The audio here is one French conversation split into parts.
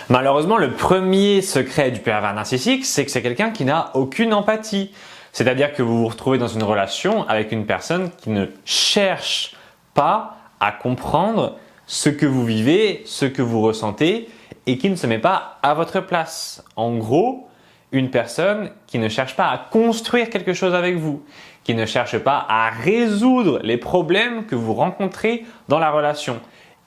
Malheureusement, le premier secret du pervers narcissique, c'est que c'est quelqu'un qui n'a aucune empathie. C'est-à-dire que vous vous retrouvez dans une relation avec une personne qui ne cherche pas à comprendre ce que vous vivez, ce que vous ressentez et qui ne se met pas à votre place. En gros, une personne qui ne cherche pas à construire quelque chose avec vous, qui ne cherche pas à résoudre les problèmes que vous rencontrez dans la relation.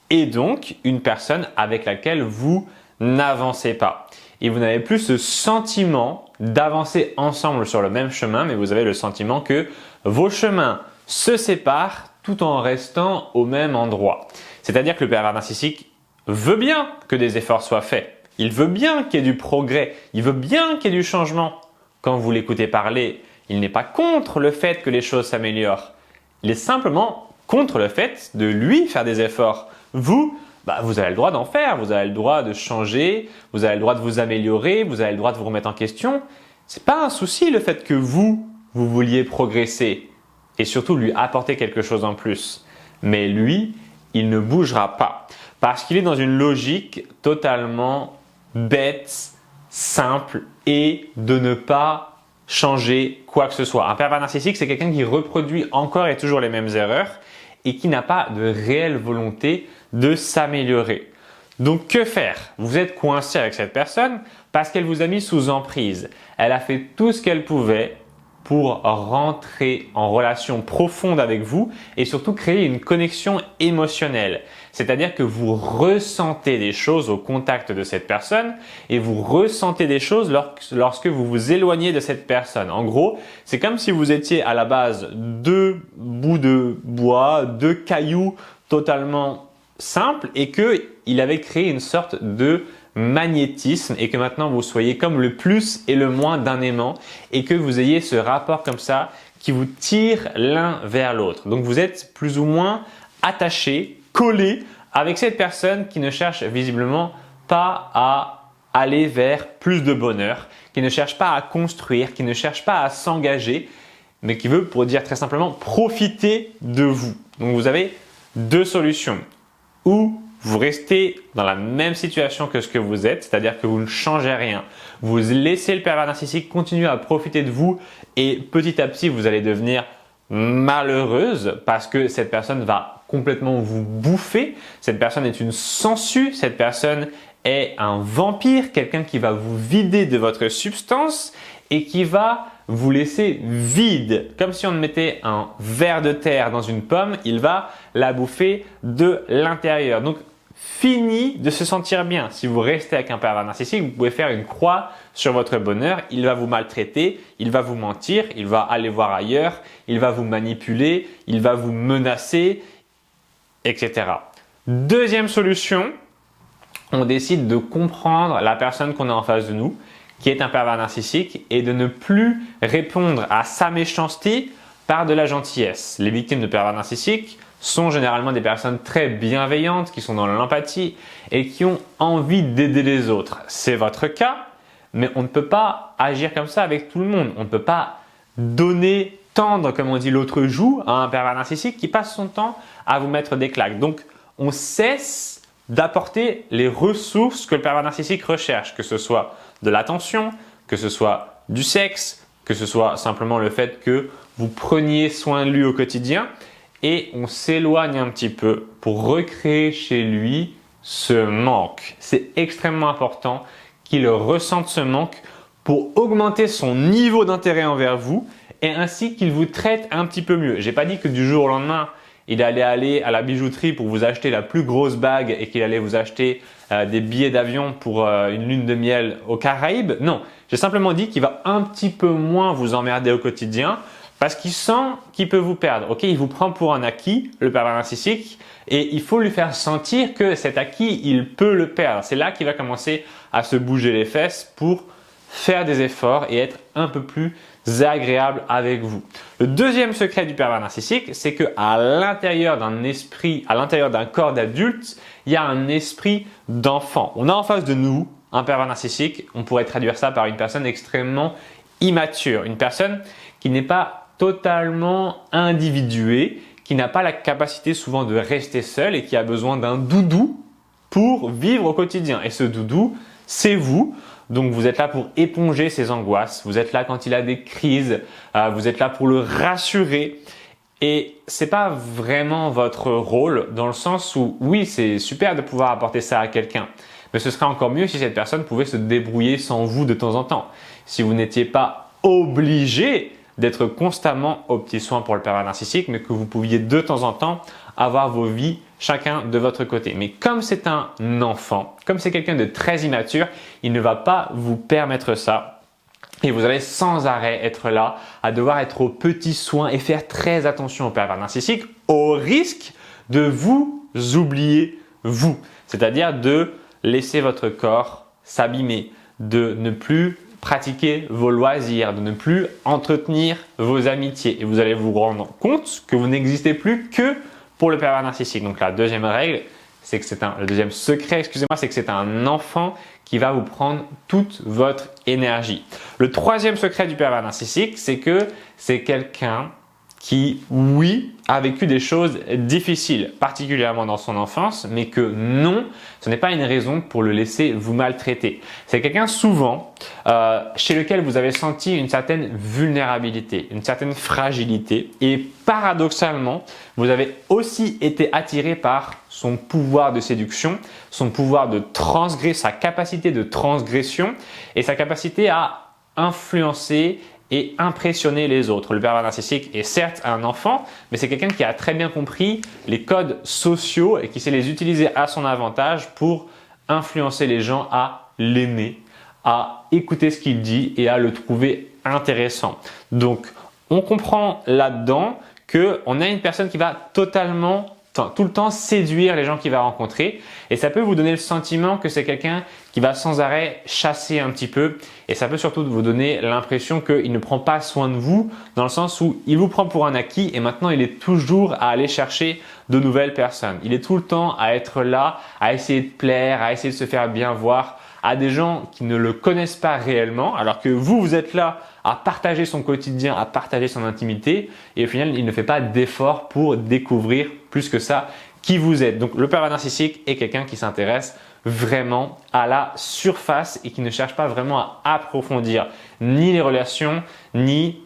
Et donc, une personne avec laquelle vous n'avancez pas. Et vous n'avez plus ce sentiment d'avancer ensemble sur le même chemin, mais vous avez le sentiment que vos chemins se séparent tout en restant au même endroit. C'est-à-dire que le pervers narcissique veut bien que des efforts soient faits. Il veut bien qu'il y ait du progrès. Il veut bien qu'il y ait du changement. Quand vous l'écoutez parler, il n'est pas contre le fait que les choses s'améliorent. Il est simplement contre le fait de lui faire des efforts. Vous avez le droit d'en faire, vous avez le droit de changer, vous avez le droit de vous améliorer, vous avez le droit de vous remettre en question. Ce n'est pas un souci le fait que vous vouliez progresser et surtout lui apporter quelque chose en plus. Mais lui, il ne bougera pas parce qu'il est dans une logique totalement bête, simple et de ne pas changer quoi que ce soit. Un pervers narcissique, c'est quelqu'un qui reproduit encore et toujours les mêmes erreurs et qui n'a pas de réelle volonté de s'améliorer. Donc que faire? Vous êtes coincé avec cette personne parce qu'elle vous a mis sous emprise. Elle a fait tout ce qu'elle pouvait pour rentrer en relation profonde avec vous et surtout créer une connexion émotionnelle. C'est-à-dire que vous ressentez des choses au contact de cette personne et vous ressentez des choses lorsque vous vous éloignez de cette personne. En gros, c'est comme si vous étiez à la base deux bouts de bois, deux cailloux totalement simples et qu'il avait créé une sorte de magnétisme et que maintenant vous soyez comme le plus et le moins d'un aimant et que vous ayez ce rapport comme ça qui vous tire l'un vers l'autre. Donc vous êtes plus ou moins attaché, collé avec cette personne qui ne cherche visiblement pas à aller vers plus de bonheur, qui ne cherche pas à construire, qui ne cherche pas à s'engager, mais qui veut, pour dire très simplement, profiter de vous. Donc vous avez deux solutions. Ou vous restez dans la même situation que ce que vous êtes, c'est-à-dire que vous ne changez rien. Vous laissez le pervers narcissique continuer à profiter de vous et petit à petit, vous allez devenir malheureuse parce que cette personne va complètement vous bouffer. Cette personne est une sangsue, cette personne est un vampire, quelqu'un qui va vous vider de votre substance et qui va vous laisser vide. Comme si on mettait un ver de terre dans une pomme, il va la bouffer de l'intérieur. Donc, fini de se sentir bien. Si vous restez avec un pervers narcissique, vous pouvez faire une croix sur votre bonheur. Il va vous maltraiter, il va vous mentir, il va aller voir ailleurs, il va vous manipuler, il va vous menacer, etc. Deuxième solution, on décide de comprendre la personne qu'on a en face de nous, qui est un pervers narcissique, et de ne plus répondre à sa méchanceté par de la gentillesse. Les victimes de pervers narcissiques sont généralement des personnes très bienveillantes, qui sont dans l'empathie et qui ont envie d'aider les autres. C'est votre cas, mais on ne peut pas agir comme ça avec tout le monde. On ne peut pas tendre, comme on dit, l'autre joue à un pervers narcissique qui passe son temps à vous mettre des claques. Donc, on cesse d'apporter les ressources que le pervers narcissique recherche, que ce soit de l'attention, que ce soit du sexe, que ce soit simplement le fait que vous preniez soin de lui au quotidien et on s'éloigne un petit peu pour recréer chez lui ce manque. C'est extrêmement important qu'il ressente ce manque pour augmenter son niveau d'intérêt envers vous et ainsi qu'il vous traite un petit peu mieux. J'ai pas dit que du jour au lendemain, il allait aller à la bijouterie pour vous acheter la plus grosse bague et qu'il allait vous acheter des billets d'avion pour une lune de miel aux Caraïbes. Non, j'ai simplement dit qu'il va un petit peu moins vous emmerder au quotidien parce qu'il sent qu'il peut vous perdre. Ok, il vous prend pour un acquis, le pervers narcissique, et il faut lui faire sentir que cet acquis, il peut le perdre. C'est là qu'il va commencer à se bouger les fesses pour faire des efforts et être un peu plus agréable avec vous. Le deuxième secret du pervers narcissique, c'est qu'à l'intérieur d'un esprit, à l'intérieur d'un corps d'adulte, il y a un esprit d'enfant. On a en face de nous un pervers narcissique, on pourrait traduire ça par une personne extrêmement immature, une personne qui n'est pas totalement individuée, qui n'a pas la capacité souvent de rester seule et qui a besoin d'un doudou pour vivre au quotidien. Et ce doudou, c'est vous. Donc, vous êtes là pour éponger ses angoisses. Vous êtes là quand il a des crises. Vous êtes là pour le rassurer. Et c'est pas vraiment votre rôle dans le sens où, oui, c'est super de pouvoir apporter ça à quelqu'un. Mais ce serait encore mieux si cette personne pouvait se débrouiller sans vous de temps en temps. Si vous n'étiez pas obligé d'être constamment aux petits soins pour le pervers narcissique, mais que vous pouviez de temps en temps avoir vos vies chacun de votre côté. Mais comme c'est un enfant, comme c'est quelqu'un de très immature, il ne va pas vous permettre ça. Et vous allez sans arrêt être là à devoir être aux petits soins et faire très attention au pervers narcissique au risque de vous oublier vous. C'est-à-dire de laisser votre corps s'abîmer, de ne plus pratiquer vos loisirs, de ne plus entretenir vos amitiés. Et vous allez vous rendre compte que vous n'existez plus que pour le pervers narcissique. Donc la deuxième règle, c'est que le deuxième secret, excusez-moi, c'est que c'est un enfant qui va vous prendre toute votre énergie. Le troisième secret du pervers narcissique, c'est que c'est quelqu'un qui, oui, a vécu des choses difficiles, particulièrement dans son enfance, mais que non, ce n'est pas une raison pour le laisser vous maltraiter. C'est quelqu'un souvent chez lequel vous avez senti une certaine vulnérabilité, une certaine fragilité et paradoxalement, vous avez aussi été attiré par son pouvoir de séduction, son pouvoir de transgression, sa capacité de transgression et sa capacité à influencer et impressionner les autres. Le pervers narcissique est certes un enfant, mais c'est quelqu'un qui a très bien compris les codes sociaux et qui sait les utiliser à son avantage pour influencer les gens à l'aimer, à écouter ce qu'il dit et à le trouver intéressant. Donc, on comprend là-dedans qu'on a une personne qui va tout le temps séduire les gens qu'il va rencontrer et ça peut vous donner le sentiment que c'est quelqu'un qui va sans arrêt chasser un petit peu et ça peut surtout vous donner l'impression qu'il ne prend pas soin de vous dans le sens où il vous prend pour un acquis et maintenant il est toujours à aller chercher de nouvelles personnes. Il est tout le temps à être là, à essayer de plaire, à essayer de se faire bien voir à des gens qui ne le connaissent pas réellement alors que vous êtes là à partager son quotidien, à partager son intimité et au final, il ne fait pas d'effort pour découvrir plus que ça qui vous êtes. Donc, le pervers narcissique est quelqu'un qui s'intéresse vraiment à la surface et qui ne cherche pas vraiment à approfondir ni les relations, ni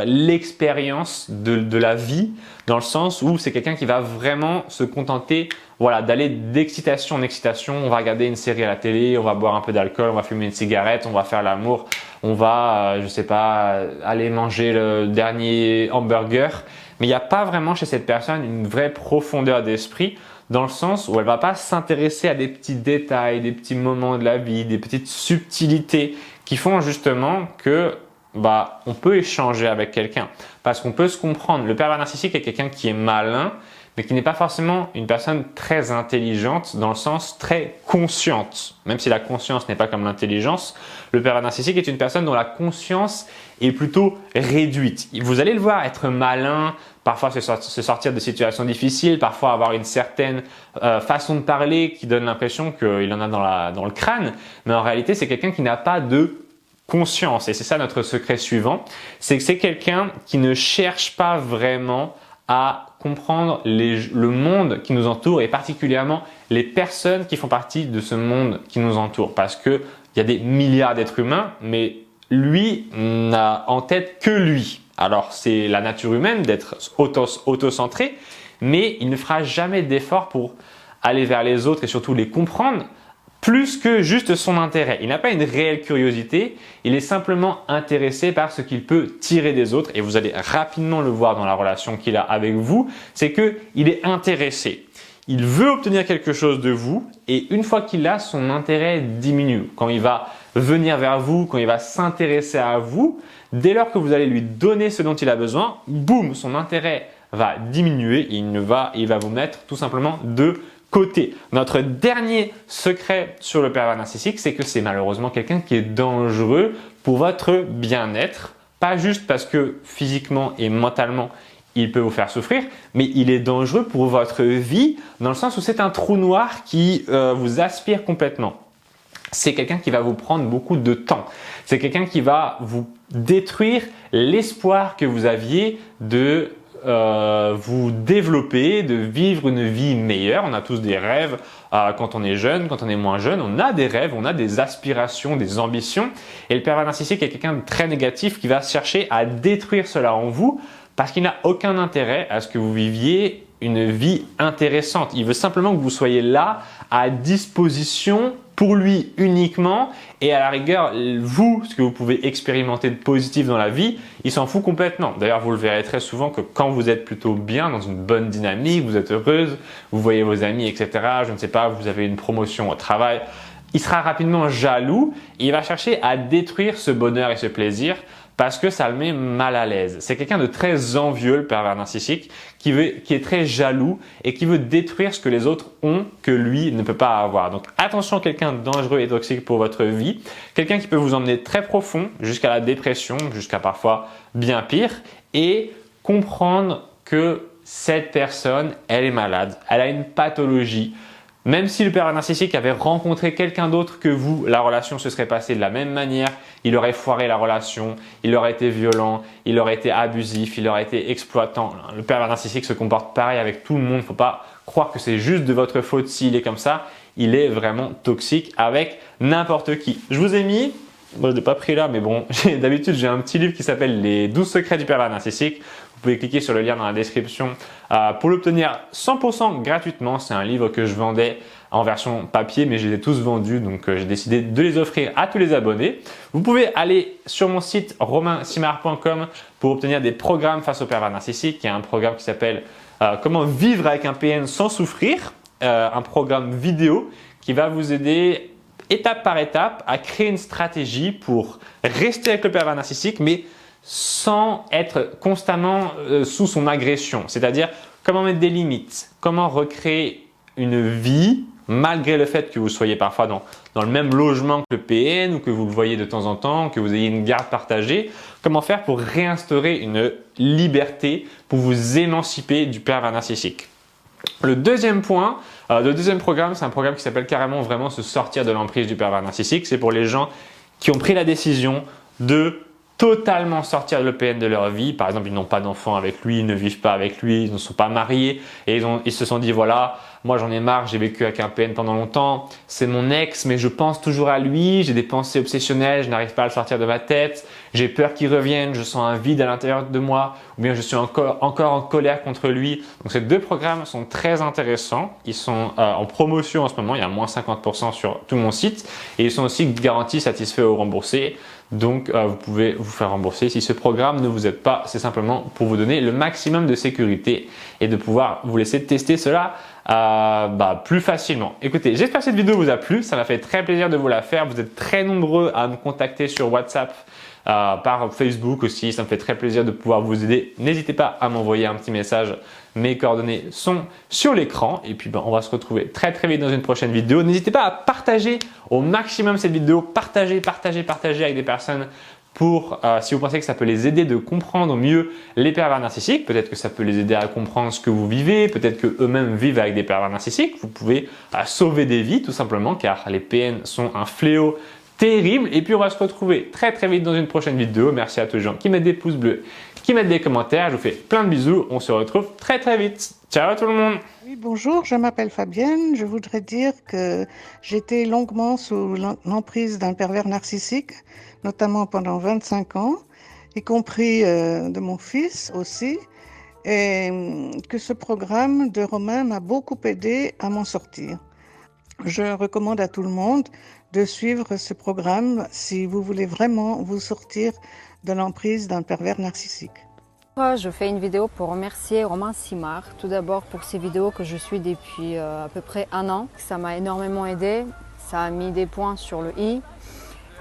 l'expérience de la vie dans le sens où c'est quelqu'un qui va vraiment se contenter d'aller d'excitation en excitation. On va regarder une série à la télé, on va boire un peu d'alcool, on va fumer une cigarette, on va faire l'amour, on va, je sais pas, aller manger le dernier hamburger. Mais il n'y a pas vraiment chez cette personne une vraie profondeur d'esprit dans le sens où elle va pas s'intéresser à des petits détails, des petits moments de la vie, des petites subtilités qui font justement que on peut échanger avec quelqu'un parce qu'on peut se comprendre. Le pervers narcissique est quelqu'un qui est malin, mais qui n'est pas forcément une personne très intelligente dans le sens très consciente. Même si la conscience n'est pas comme l'intelligence, le pervers narcissique est une personne dont la conscience est plutôt réduite. Vous allez le voir être malin, parfois se sortir de situations difficiles, parfois avoir une certaine façon de parler qui donne l'impression qu'il en a dans le crâne, mais en réalité, c'est quelqu'un qui n'a pas de conscience. Et c'est ça notre secret suivant, c'est que c'est quelqu'un qui ne cherche pas vraiment à comprendre le monde qui nous entoure et particulièrement les personnes qui font partie de ce monde qui nous entoure. Parce qu'il y a des milliards d'êtres humains, mais lui n'a en tête que lui. Alors, c'est la nature humaine d'être auto-centré, mais il ne fera jamais d'effort pour aller vers les autres et surtout les comprendre plus que juste son intérêt. Il n'a pas une réelle curiosité, il est simplement intéressé par ce qu'il peut tirer des autres et vous allez rapidement le voir dans la relation qu'il a avec vous, c'est qu'il est intéressé. Il veut obtenir quelque chose de vous et une fois qu'il l'a, son intérêt diminue. Quand il va venir vers vous, quand il va s'intéresser à vous, dès lors que vous allez lui donner ce dont il a besoin, boum, son intérêt va diminuer, il va vous mettre tout simplement de côté. Notre dernier secret sur le pervers narcissique, c'est que c'est malheureusement quelqu'un qui est dangereux pour votre bien-être. Pas juste parce que physiquement et mentalement, il peut vous faire souffrir, mais il est dangereux pour votre vie dans le sens où c'est un trou noir qui vous aspire complètement. C'est quelqu'un qui va vous prendre beaucoup de temps. C'est quelqu'un qui va vous détruire l'espoir que vous aviez de vous développer, de vivre une vie meilleure. On a tous des rêves quand on est jeune, quand on est moins jeune. On a des rêves, on a des aspirations, des ambitions. Et le pervers narcissique est quelqu'un de très négatif qui va chercher à détruire cela en vous parce qu'il n'a aucun intérêt à ce que vous viviez une vie intéressante. Il veut simplement que vous soyez là à disposition pour lui uniquement et à la rigueur, vous, ce que vous pouvez expérimenter de positif dans la vie, il s'en fout complètement. D'ailleurs, vous le verrez très souvent que quand vous êtes plutôt bien, dans une bonne dynamique, vous êtes heureuse, vous voyez vos amis, etc., je ne sais pas, vous avez une promotion au travail, il sera rapidement jaloux et il va chercher à détruire ce bonheur et ce plaisir parce que ça le met mal à l'aise. C'est quelqu'un de très envieux, le pervers narcissique, qui est très jaloux et qui veut détruire ce que les autres ont que lui ne peut pas avoir. Donc attention, quelqu'un de dangereux et toxique pour votre vie, quelqu'un qui peut vous emmener très profond jusqu'à la dépression, jusqu'à parfois bien pire, et comprendre que cette personne, elle est malade, elle a une pathologie. Même si le pervers narcissique avait rencontré quelqu'un d'autre que vous, la relation se serait passée de la même manière, il aurait foiré la relation, il aurait été violent, il aurait été abusif, il aurait été exploitant. Le pervers narcissique se comporte pareil avec tout le monde, il ne faut pas croire que c'est juste de votre faute s'il est comme ça, il est vraiment toxique avec n'importe qui. Je vous ai mis, moi je ne l'ai pas pris là, mais bon, d'habitude j'ai un petit livre qui s'appelle Les 12 secrets du pervers narcissique. Vous pouvez cliquer sur le lien dans la description pour l'obtenir 100% gratuitement. C'est un livre que je vendais en version papier, mais je les ai tous vendus, donc j'ai décidé de les offrir à tous les abonnés. Vous pouvez aller sur mon site romainsimard.com pour obtenir des programmes face au pervers narcissique. Il y a un programme qui s'appelle Comment vivre avec un PN sans souffrir, un programme vidéo qui va vous aider étape par étape à créer une stratégie pour rester avec le pervers narcissique, mais sans être constamment sous son agression. C'est-à-dire comment mettre des limites, comment recréer une vie malgré le fait que vous soyez parfois dans le même logement que le PN ou que vous le voyez de temps en temps, que vous ayez une garde partagée. Comment faire pour réinstaurer une liberté, pour vous émanciper du pervers narcissique. Le deuxième point, le deuxième programme, c'est un programme qui s'appelle carrément vraiment se sortir de l'emprise du pervers narcissique. C'est pour les gens qui ont pris la décision de totalement sortir le PN de leur vie. Par exemple, ils n'ont pas d'enfants avec lui, ils ne vivent pas avec lui, ils ne sont pas mariés et ils se sont dit voilà, moi j'en ai marre, j'ai vécu avec un PN pendant longtemps, c'est mon ex mais je pense toujours à lui, j'ai des pensées obsessionnelles, je n'arrive pas à le sortir de ma tête, j'ai peur qu'il revienne, je sens un vide à l'intérieur de moi ou bien je suis encore en colère contre lui. Donc ces deux programmes sont très intéressants, ils sont en promotion en ce moment, il y a moins 50% sur tout mon site et ils sont aussi garantis, satisfaits ou remboursés. Donc, vous pouvez vous faire rembourser si ce programme ne vous aide pas. C'est simplement pour vous donner le maximum de sécurité et de pouvoir vous laisser tester cela plus facilement. Écoutez, j'espère que cette vidéo vous a plu. Ça m'a fait très plaisir de vous la faire. Vous êtes très nombreux à me contacter sur WhatsApp, par Facebook aussi. Ça me fait très plaisir de pouvoir vous aider. N'hésitez pas à m'envoyer un petit message. Mes coordonnées sont sur l'écran. Et puis, on va se retrouver très très vite dans une prochaine vidéo. N'hésitez pas à partager au maximum cette vidéo. Partagez avec des personnes pour, si vous pensez que ça peut les aider de comprendre mieux les pervers narcissiques. Peut-être que ça peut les aider à comprendre ce que vous vivez. Peut-être qu'eux-mêmes vivent avec des pervers narcissiques. Vous pouvez sauver des vies tout simplement car les PN sont un fléau terrible. Et puis, on va se retrouver très très vite dans une prochaine vidéo. Merci à tous les gens qui mettent des pouces bleus, qui mettent des commentaires. Je vous fais plein de bisous. On se retrouve très très vite. Ciao tout le monde. Oui, bonjour, je m'appelle Fabienne. Je voudrais dire que j'étais longuement sous l'emprise d'un pervers narcissique, notamment pendant 25 ans, y compris de mon fils aussi, et que ce programme de Romain m'a beaucoup aidé à m'en sortir. Je recommande à tout le monde de suivre ce programme si vous voulez vraiment vous sortir de l'emprise d'un pervers narcissique. Je fais une vidéo pour remercier Romain Simard, tout d'abord pour ces vidéos que je suis depuis à peu près 1 an. Ça m'a énormément aidé, ça a mis des points sur le i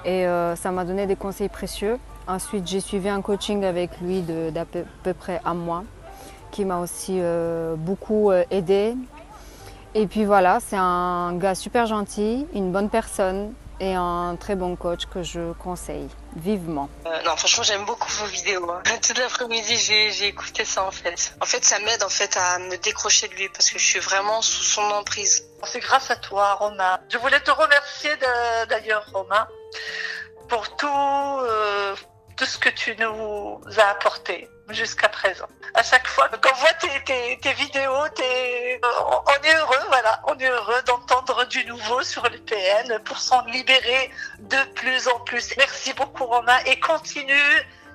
et ça m'a donné des conseils précieux. Ensuite, j'ai suivi un coaching avec lui d'à peu près 1 mois qui m'a aussi beaucoup aidé. Et puis voilà, c'est un gars super gentil, une bonne personne et un très bon coach que je conseille vivement. Non, franchement, j'aime beaucoup vos vidéos. Hein. Toute l'après-midi, j'ai écouté ça en fait. En fait, ça m'aide en fait à me décrocher de lui parce que je suis vraiment sous son emprise. C'est grâce à toi, Romain. Je voulais te remercier d'ailleurs, Romain, pour tout ce que tu nous as apporté jusqu'à présent. À chaque fois qu'on voit tes vidéos, on est heureux, voilà, on est heureux d'entendre du nouveau sur l'UPN pour s'en libérer de plus en plus. Merci beaucoup Romain et continue,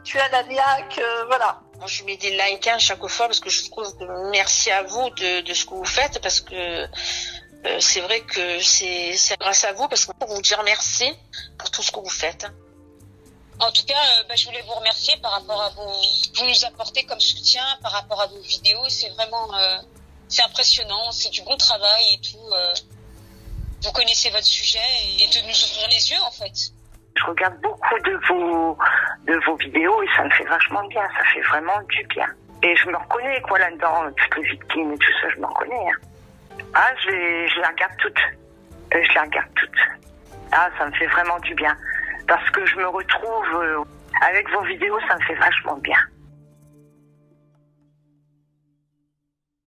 tu as la niaque, voilà. Moi, je mets des likes à chaque fois parce que je trouve que merci à vous de ce que vous faites parce que c'est vrai que c'est grâce à vous parce qu'on peut vous dire merci pour tout ce que vous faites. En tout cas, je voulais vous remercier par rapport à vous nous apportez comme soutien par rapport à vos vidéos. C'est vraiment, c'est impressionnant, c'est du bon travail et tout. Vous connaissez votre sujet et de nous ouvrir les yeux en fait. Je regarde beaucoup de vos vidéos et ça me fait vachement bien, ça fait vraiment du bien. Et je me reconnais quoi là-dedans, toutes les victimes et tout ça, je me reconnais. Ah, je les regarde toutes. Je les regarde toutes. Ah, ça me fait vraiment du bien. Parce que je me retrouve avec vos vidéos, ça me fait vachement bien.